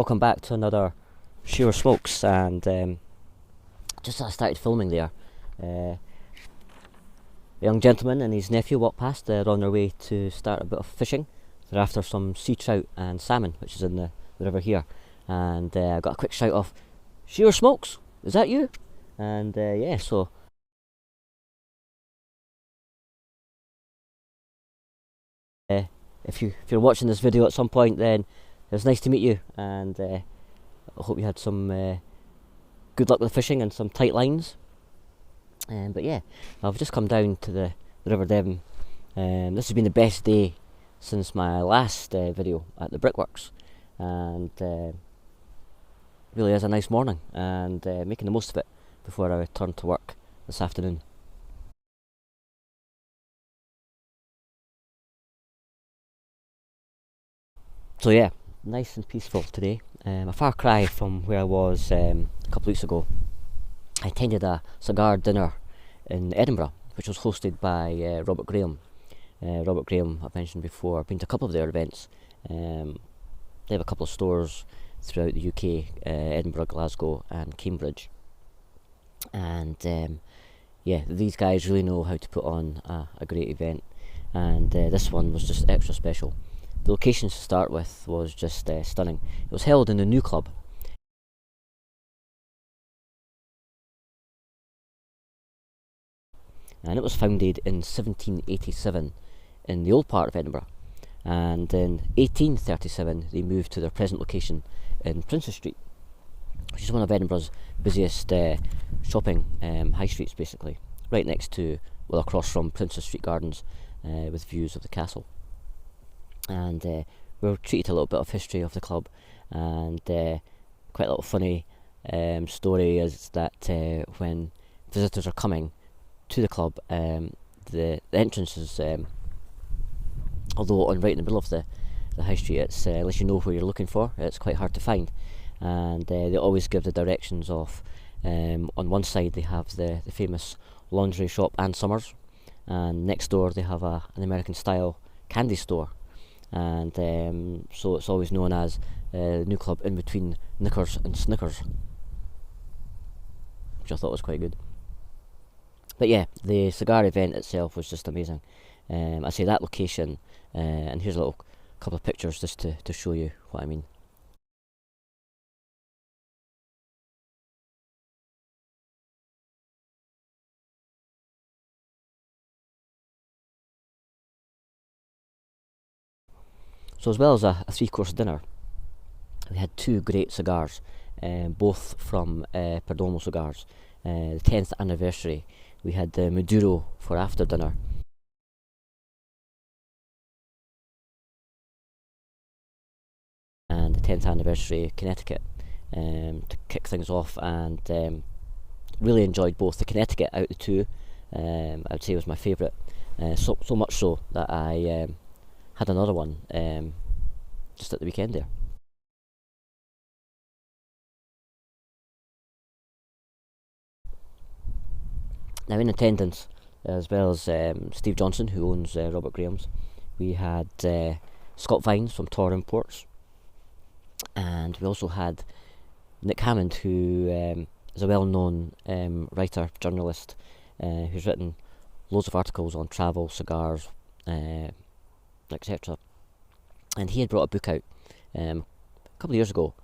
welcome back to another Shearer Smokes. And just as I started filming there, a young gentleman and his nephew walked past. They're on their way to start a bit of fishing. They're after some sea trout and salmon, which is in the river here. And I got a quick shout of, "Shearer Smokes, is that you?" And yeah, so if you're watching this video at some point, then it was nice to meet you, and I hope you had some good luck with fishing and some tight lines. But yeah, I've just come down to the River Devon. This has been the best day since my last video at the Brickworks, and really is a nice morning, and making the most of it before I return to work this afternoon. So yeah, nice and peaceful today. A far cry from where I was a couple of weeks ago. I attended a cigar dinner in Edinburgh, which was hosted by Robert Graham. Robert Graham, I've mentioned before, I've been to a couple of their events. They have a couple of stores throughout the UK, Edinburgh, Glasgow and Cambridge. And yeah, these guys really know how to put on a great event, and this one was just extra special. The location to start with was just stunning. It was held in the new club, and it was founded in 1787 in the old part of Edinburgh, and in 1837 they moved to their present location in Princess Street, which is one of Edinburgh's busiest shopping high streets, basically, right next to, well, across from Princess Street Gardens, with views of the castle. And we were treated to a little bit of history of the club, and quite a little funny story is that when visitors are coming to the club, the entrance is, although on right in the middle of the high street, it's unless you know where you're looking for, it's quite hard to find. And they always give the directions of, on one side they have the famous lingerie shop Ann Summers, and next door they have an American style candy store, and so it's always known as New Club in between Knickers and Snickers, which I thought was quite good. But yeah, the cigar event itself was just amazing. I say that location, and here's a little couple of pictures just to show you what I mean. So as well as a three-course dinner, we had two great cigars, both from Perdomo Cigars. The 10th anniversary, we had the Maduro for after dinner, and the 10th anniversary Connecticut to kick things off, and really enjoyed both. The Connecticut out of the two, I would say was my favourite, so much so that I had another one just at the weekend there. Now in attendance, as well as Steve Johnson, who owns Robert Graham's, we had Scott Vines from Tor Imports, and we also had Nick Hammond, who is a well-known writer, journalist, who's written loads of articles on travel, cigars, etc. And he had brought a book out a couple of years ago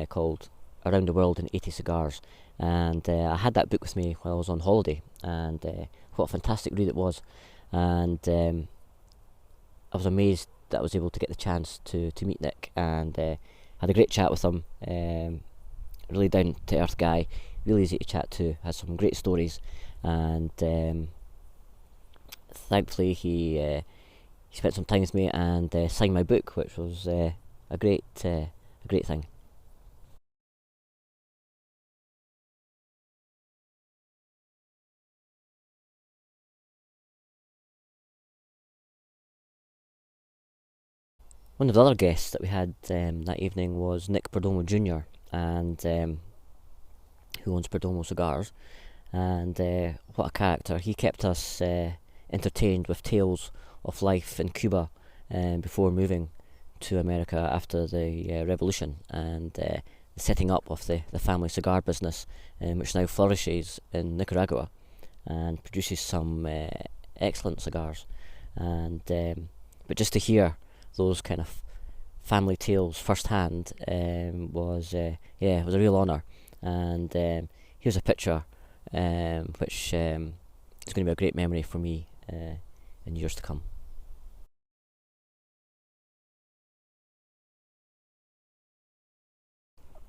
called Around the World in 80 Cigars, and I had that book with me while I was on holiday, and what a fantastic read it was. And I was amazed that I was able to get the chance to meet Nick, and had a great chat with him. Really down to earth guy, really easy to chat to, has some great stories, and thankfully he spent some time with me and signed my book, which was a great thing. One of the other guests that we had that evening was Nick Perdomo Jr., and who owns Perdomo Cigars, and what a character. He kept us entertained with tales of life in Cuba before moving to America after the Revolution, and the setting up of the family cigar business, which now flourishes in Nicaragua and produces some excellent cigars. And but just to hear those kind of family tales firsthand was it was a real honour. And here's a picture which is going to be a great memory for me in years to come.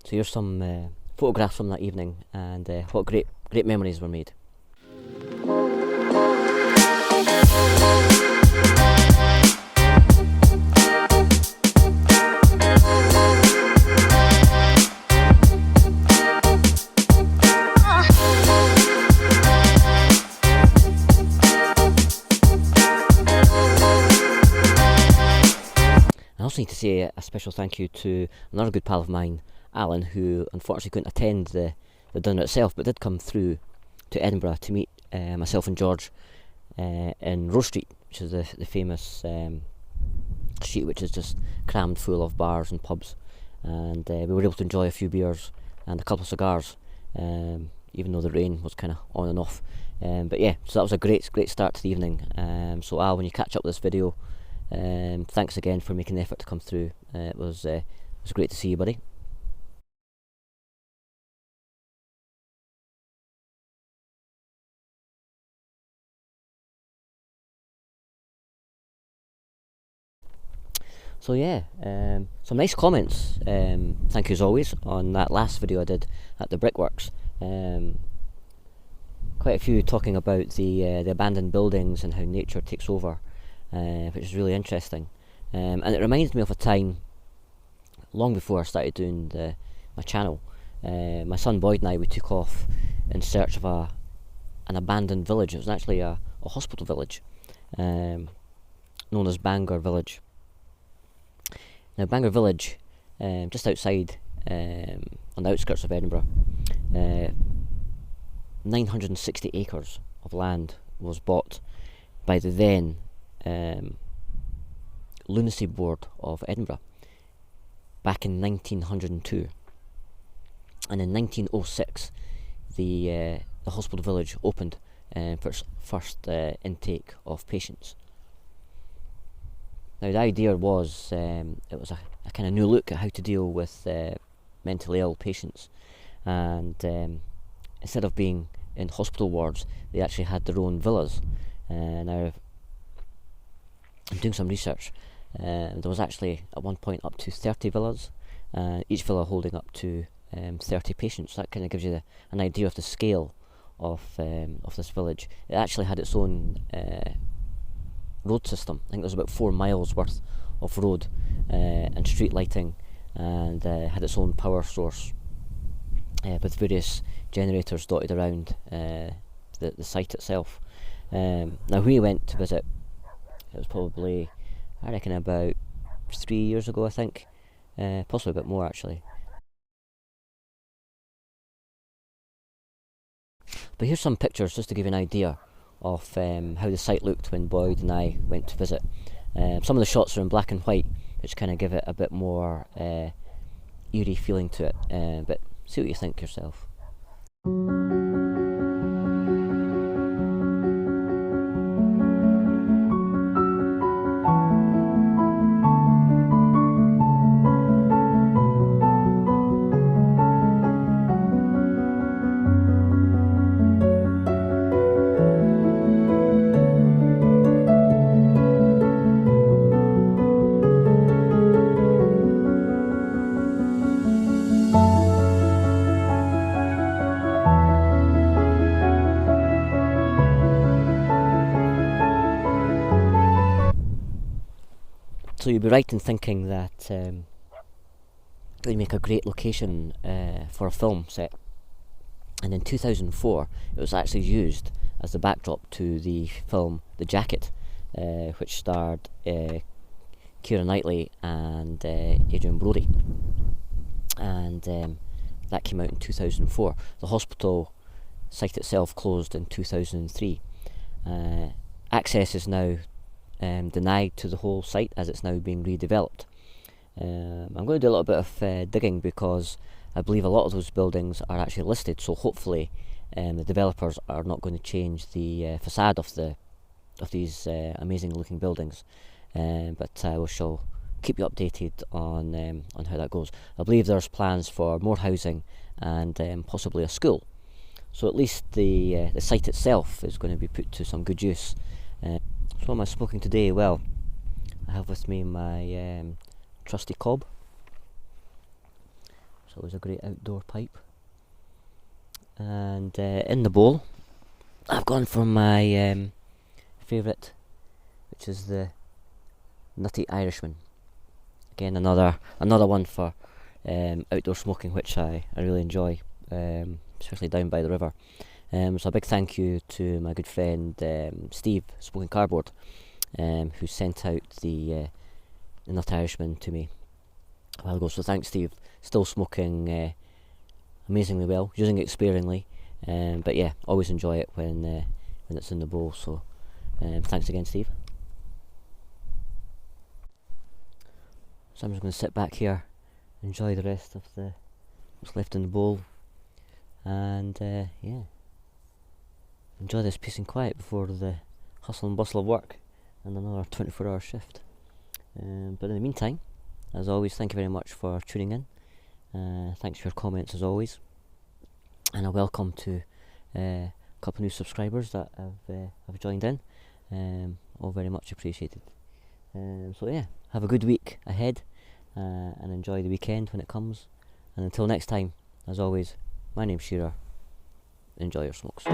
So here's some photographs from that evening, and what great memories were made. I also need to say a special thank you to another good pal of mine, Alan, who unfortunately couldn't attend the dinner itself, but did come through to Edinburgh to meet myself and George in Rose Street, which is the famous street which is just crammed full of bars and pubs, and we were able to enjoy a few beers and a couple of cigars, even though the rain was kind of on and off. But yeah, so that was a great start to the evening. So Al, when you catch up with this video, thanks again for making the effort to come through. It was great to see you, buddy. So yeah, some nice comments, thank you as always, on that last video I did at the Brickworks. Quite a few talking about the abandoned buildings and how nature takes over, which is really interesting. And it reminds me of a time long before I started doing my channel. My son Boyd and I, we took off in search of an abandoned village. It was actually a hospital village, known as Bangor Village. Now Bangor Village, just outside, on the outskirts of Edinburgh, 960 acres of land was bought by the then Lunacy Board of Edinburgh back in 1902, and in 1906 the hospital village opened for its first intake of patients. Now the idea was it was a kind of new look at how to deal with mentally ill patients, and instead of being in hospital wards, they actually had their own villas. Now I'm doing some research. There was actually at one point up to 30 villas, each villa holding up to 30 patients. So that kind of gives you an idea of the scale of this village. It actually had its own road system. I think there was about 4 miles worth of road and street lighting, and had its own power source with various generators dotted around the site itself. Now when we went to visit, it was probably, I reckon, about 3 years ago, I think, possibly a bit more actually. But here's some pictures just to give you an idea of how the site looked when Boyd and I went to visit. Some of the shots are in black and white, which kind of give it a bit more eerie feeling to it, but see what you think yourself. So you'd be right in thinking that it would make a great location for a film set. And in 2004 it was actually used as the backdrop to the film The Jacket, which starred Keira Knightley and Adrian Brody, and that came out in 2004. The hospital site itself closed in 2003. Access is now denied to the whole site as it's now being redeveloped. I'm going to do a little bit of digging, because I believe a lot of those buildings are actually listed, so hopefully the developers are not going to change the facade of these amazing looking buildings, but I shall keep you updated on how that goes. I believe there's plans for more housing and possibly a school, so at least the site itself is going to be put to some good use. So what am I smoking today? Well, I have with me my trusty cob. It's always a great outdoor pipe, and in the bowl I've gone for my favourite, which is the Nutty Irishman. Again, another one for outdoor smoking, which I really enjoy, especially down by the river. So a big thank you to my good friend Steve, Smoking Cardboard, who sent out the Nutty Irishman to me a while ago. So thanks, Steve. Still smoking amazingly well, using it sparingly, but yeah, always enjoy it when it's in the bowl. So thanks again, Steve. So I'm just going to sit back here, enjoy the rest of what's left in the bowl, and yeah, enjoy this peace and quiet before the hustle and bustle of work and another 24-hour shift. But in the meantime, as always, thank you very much for tuning in. Thanks for your comments as always, and a welcome to a couple of new subscribers that have joined in. All very much appreciated. So yeah, have a good week ahead, and enjoy the weekend when it comes. And until next time, as always, my name's Shearer. Enjoy your smokes.